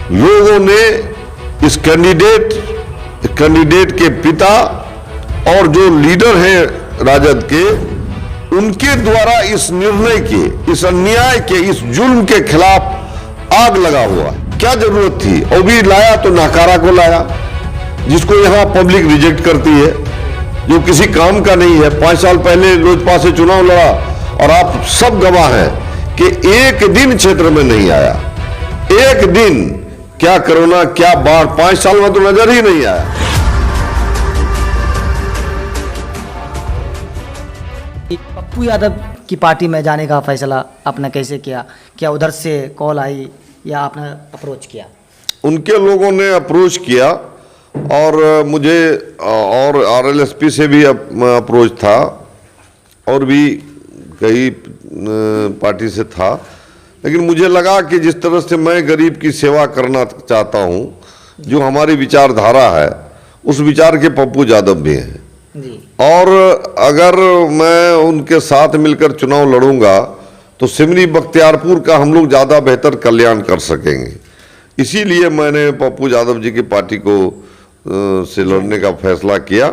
लोगों ने इस कैंडिडेट के पिता और जो लीडर हैं राजद के, उनके द्वारा इस निर्णय के, इस अन्याय के, इस जुल्म के खिलाफ आग लगा हुआ है। क्या जरूरत थी? और भी लाया तो नाकारा को लाया, जिसको यहां पब्लिक रिजेक्ट करती है, जो किसी काम का नहीं है। 5 साल पहले लोजपा से चुनाव लड़ा और आप सब गवाह हैं कि एक दिन क्षेत्र में नहीं आया, एक दिन। क्या कोरोना, क्या बाढ़, 5 साल में तो नजर ही नहीं आया। पप्पू यादव की पार्टी में जाने का फैसला आपने कैसे किया? क्या उधर से कॉल आई या आपने अप्रोच किया? उनके लोगों ने अप्रोच किया और मुझे और आरएलएसपी से भी अप्रोच था और भी कई पार्टी से था। लेकिन मुझे लगा कि जिस तरह से मैं गरीब की सेवा करना चाहता हूं, जो हमारी विचारधारा है, उस विचार के पप्पू यादव भी हैं जी। और अगर मैं उनके साथ मिलकर चुनाव लड़ूंगा तो सिमरी बख्तियारपुर का हम लोग ज़्यादा बेहतर कल्याण कर सकेंगे। इसीलिए मैंने पप्पू यादव जी की पार्टी को से लड़ने का फैसला किया,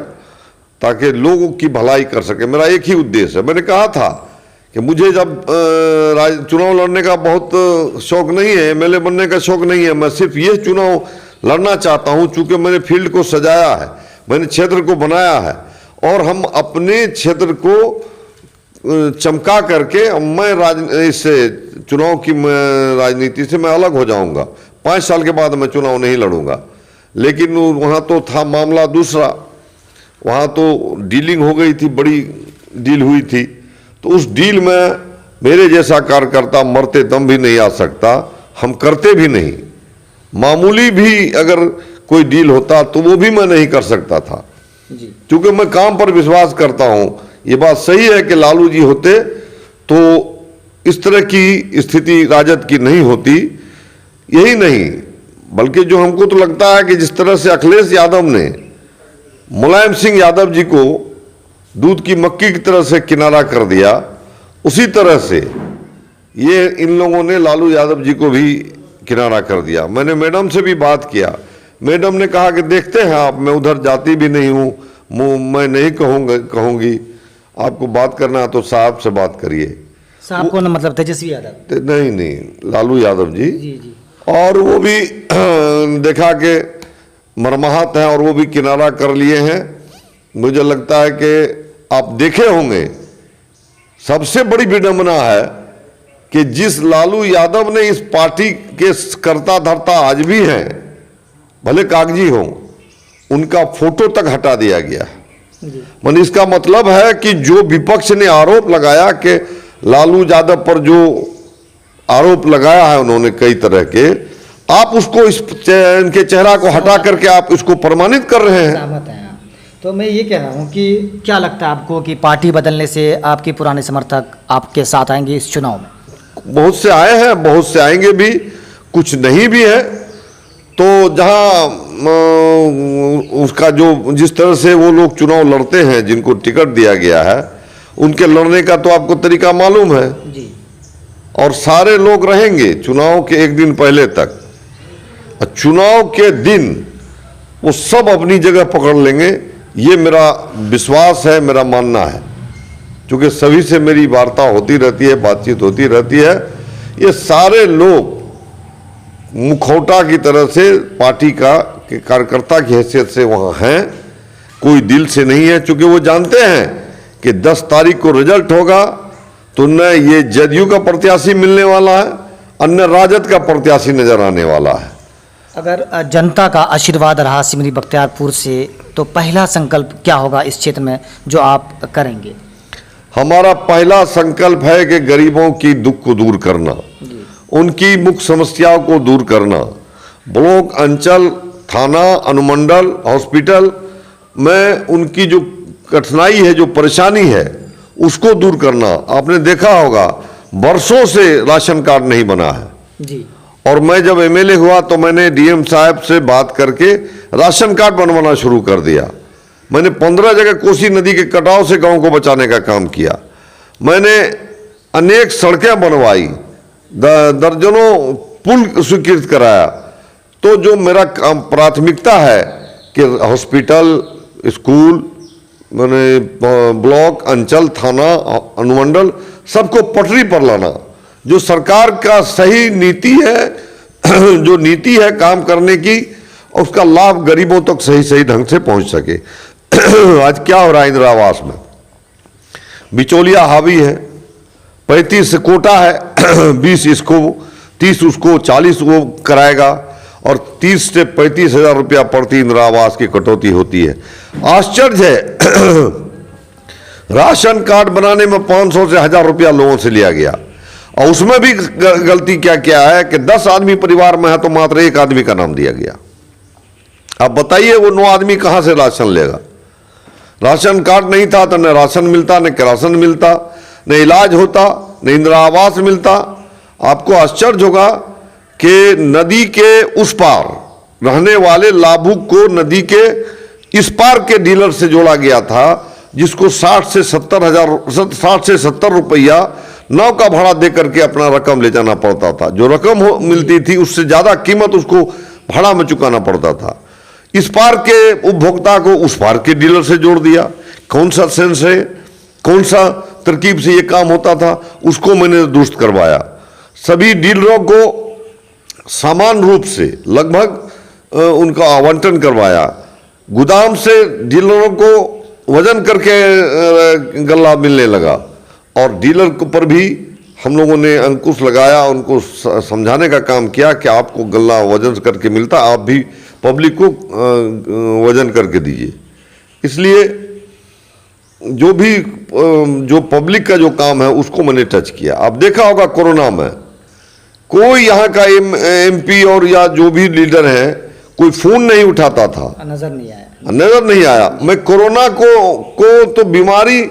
ताकि लोगों की भलाई कर सके। मेरा एक ही उद्देश्य है। मैंने कहा था कि मुझे जब चुनाव लड़ने का बहुत शौक नहीं है, एमएलए बनने का शौक नहीं है, मैं सिर्फ ये चुनाव लड़ना चाहता हूं। चूंकि मैंने फील्ड को सजाया है, मैंने क्षेत्र को बनाया है और हम अपने क्षेत्र को चमका करके मैं इस चुनाव की राजनीति से मैं अलग हो जाऊंगा। 5 साल के बाद मैं चुनाव नहीं लड़ूंगा। लेकिन वहाँ तो था मामला दूसरा, वहाँ तो डीलिंग हो गई थी, बड़ी डील हुई थी। तो उस डील में मेरे जैसा कार्यकर्ता मरते दम भी नहीं आ सकता, हम करते भी नहीं। मामूली भी अगर कोई डील होता तो वो भी मैं नहीं कर सकता था, क्योंकि मैं काम पर विश्वास करता हूं। ये बात सही है कि लालू जी होते तो इस तरह की स्थिति राजद की नहीं होती। यही नहीं, बल्कि जो हमको तो लगता है कि जिस तरह से अखिलेश यादव ने मुलायम सिंह यादव जी को दूध की मक्की की तरह से किनारा कर दिया, उसी तरह से ये इन लोगों ने लालू यादव जी को भी किनारा कर दिया। मैंने मैडम से भी बात किया, मैडम ने कहा कि देखते हैं आप, मैं उधर जाती भी नहीं हूँ, मैं नहीं कहूँगी, आपको बात करना है तो साहब से बात करिए। साहब कौन? मतलब तेजस्वी यादव? नहीं, लालू यादव जी। जी। और वो भी देखा कि मरमाहत हैं और वो भी किनारा कर लिए हैं। मुझे लगता है कि आप देखे होंगे, सबसे बड़ी विडंबना है कि जिस लालू यादव ने इस पार्टी के कर्ता धर्ता आज भी हैं, भले कागजी हो, उनका फोटो तक हटा दिया गया। मन इसका मतलब है कि जो विपक्ष ने आरोप लगाया कि लालू यादव पर जो आरोप लगाया है उन्होंने कई तरह के, आप उसको इनके चेहरा को हटा करके आप इसको प्रमाणित कर रहे हैं। तो मैं ये कह रहा हूँ कि क्या लगता है आपको कि पार्टी बदलने से आपके पुराने समर्थक आपके साथ आएंगे इस चुनाव में? बहुत से आए हैं, बहुत से आएंगे भी, कुछ नहीं भी है। तो जहाँ उसका जो जिस तरह से वो लोग चुनाव लड़ते हैं, जिनको टिकट दिया गया है, उनके लड़ने का तो आपको तरीका मालूम है जी। और सारे लोग रहेंगे चुनाव के एक दिन पहले तक। चुनाव के दिन वो सब अपनी जगह पकड़ लेंगे, ये मेरा विश्वास है, मेरा मानना है। क्योंकि सभी से मेरी वार्ता होती रहती है, बातचीत होती रहती है। ये सारे लोग मुखौटा की तरह से पार्टी का कार्यकर्ता की हैसियत से वहाँ हैं, कोई दिल से नहीं है। क्योंकि वो जानते हैं कि 10 तारीख को रिजल्ट होगा तो न ये जदयू का प्रत्याशी मिलने वाला है और न राजद का प्रत्याशी नजर आने वाला है। अगर जनता का आशीर्वाद रहा सिमरी बख्तियारपुर से, तो पहला संकल्प क्या होगा इस क्षेत्र में जो आप करेंगे? हमारा पहला संकल्प है कि गरीबों की दुख को दूर करना, उनकी मुख्य समस्याओं को दूर करना। ब्लॉक, अंचल, थाना, अनुमंडल, हॉस्पिटल में उनकी जो कठिनाई है, जो परेशानी है, उसको दूर करना। आपने देखा होगा वर्षों से राशन कार्ड नहीं बना है जी। और मैं जब एमएलए हुआ तो मैंने डीएम साहब से बात करके राशन कार्ड बनवाना शुरू कर दिया। मैंने 15 जगह कोसी नदी के कटाव से गांव को बचाने का काम किया। मैंने अनेक सड़कें बनवाई, दर्जनों पुल स्वीकृत कराया। तो जो मेरा प्राथमिकता है कि हॉस्पिटल, स्कूल, मैंने ब्लॉक, अंचल, थाना, अनुमंडल सबको पटरी पर लाना। जो सरकार का सही नीति है, जो नीति है काम करने की, उसका लाभ गरीबों तक सही सही ढंग से पहुंच सके। आज क्या हो रहा है इंदिरा आवास में? बिचौलिया हावी है, 35 कोटा है, 20 इसको, 30 उसको, 40 वो कराएगा और 30 से 35 हजार रुपया प्रति इंदिरा आवास की कटौती होती है। आश्चर्य है, राशन कार्ड बनाने में 500 से 1000 रुपया लोगों से लिया गया और उसमें भी गलती क्या है कि 10 आदमी परिवार में है तो मात्र 1 आदमी का नाम दिया गया। अब बताइए वो 9 आदमी कहां से राशन लेगा? राशन कार्ड नहीं था तो न राशन मिलता, न राशन मिलता, न इलाज होता, न इंदिरा आवास मिलता। आपको आश्चर्य होगा कि नदी के उस पार रहने वाले लाभुक को नदी के इस पार के डीलर से जोड़ा गया था, जिसको 60 से 70 रुपया नाव का भाड़ा दे करके अपना रकम ले जाना पड़ता था। जो रकम मिलती थी उससे ज्यादा कीमत उसको भाड़ा में चुकाना पड़ता था। इस पार के उपभोक्ता को उस पार के डीलर से जोड़ दिया। कौन सा सेंस है, कौन सा तरकीब से ये काम होता था, उसको मैंने दुरुस्त करवाया। सभी डीलरों को समान रूप से लगभग उनका आवंटन करवाया। गोदाम से डीलरों को वजन करके गल्ला मिलने लगा और डीलर पर भी हम लोगों ने अंकुश लगाया, उनको समझाने का काम किया कि आपको गल्ला वजन करके मिलता, आप भी पब्लिक को वजन करके दीजिए। इसलिए जो पब्लिक का जो काम है उसको मैंने टच किया। आप देखा होगा कोरोना में कोई यहाँ का MP और या जो भी लीडर है कोई फोन नहीं उठाता था, नजर नहीं आया। मैं कोरोना को तो बीमारी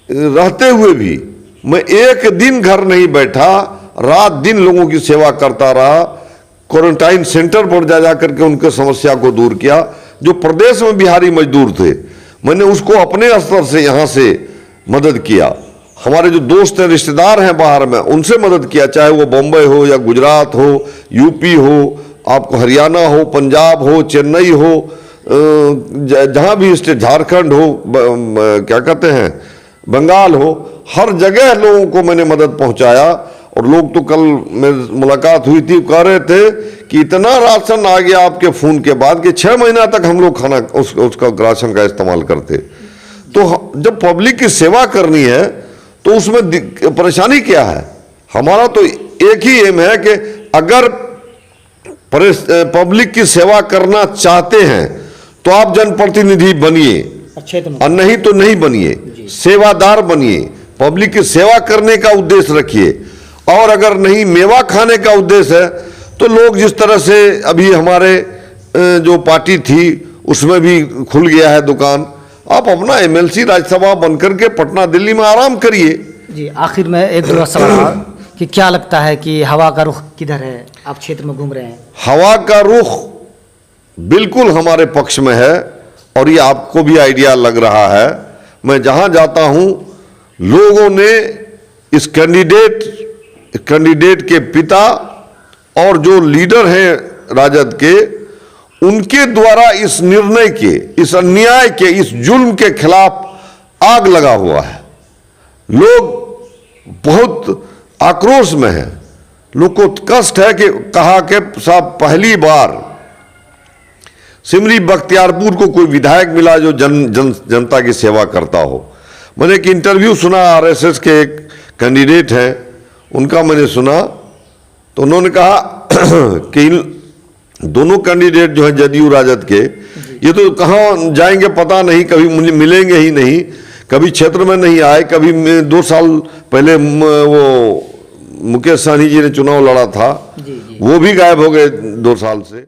रहते हुए भी मैं एक दिन घर नहीं बैठा, रात दिन लोगों की सेवा करता रहा। क्वारंटाइन सेंटर पर जा करके उनके समस्या को दूर किया। जो प्रदेश में बिहारी मजदूर थे मैंने उसको अपने स्तर से यहाँ से मदद किया। हमारे जो दोस्त हैं, रिश्तेदार हैं बाहर में, उनसे मदद किया, चाहे वो बम्बई हो या गुजरात हो, यूपी हो, आपको हरियाणा हो, पंजाब हो, चेन्नई हो, जहाँ भी स्टेट, झारखंड हो, क्या कहते हैं, बंगाल हो, हर जगह लोगों को मैंने मदद पहुंचाया। और लोग तो कल मेरी मुलाकात हुई थी, कह रहे थे कि इतना राशन आ गया आपके फोन के बाद कि 6 महीना तक हम लोग खाना उसका राशन का इस्तेमाल करते। तो जब पब्लिक की सेवा करनी है तो उसमें परेशानी क्या है? हमारा तो एक ही एम है कि अगर पब्लिक की सेवा करना चाहते हैं तो आप जनप्रतिनिधि बनिए और नहीं तो नहीं बनिए, सेवादार बनिए, पब्लिक की सेवा करने का उद्देश्य रखिए। और अगर नहीं मेवा खाने का उद्देश्य है तो लोग जिस तरह से अभी हमारे जो पार्टी थी उसमें भी खुल गया है दुकान, आप अपना MLC राज्यसभा बनकर के पटना दिल्ली में आराम करिए। जी, आखिर में एक दो सवाल कि क्या लगता है कि हवा का रुख किधर है? आप क्षेत्र में घूम रहे हैं, हवा का रुख बिल्कुल हमारे पक्ष में है और ये आपको भी आइडिया लग रहा है। मैं जहां जाता हूं लोगों ने इस कैंडिडेट के पिता और जो लीडर हैं राजद के, उनके द्वारा इस निर्णय के, इस अन्याय के, इस जुल्म के खिलाफ आग लगा हुआ है। लोग बहुत आक्रोश में हैं। लोग को कष्ट है कि कहा कि साहब पहली बार सिमरी बख्तियारपुर को कोई विधायक मिला जो जनता की सेवा करता हो। मैंने एक इंटरव्यू सुना, RSS के एक कैंडिडेट हैं उनका मैंने सुना, तो उन्होंने कहा कि इन दोनों कैंडिडेट जो हैं जदयू राजद के, ये तो कहाँ जाएंगे पता नहीं, कभी मिलेंगे ही नहीं, कभी क्षेत्र में नहीं आए। कभी 2 साल पहले वो मुकेश सहनी जी ने चुनाव लड़ा था, वो भी गायब हो गए 2 साल से।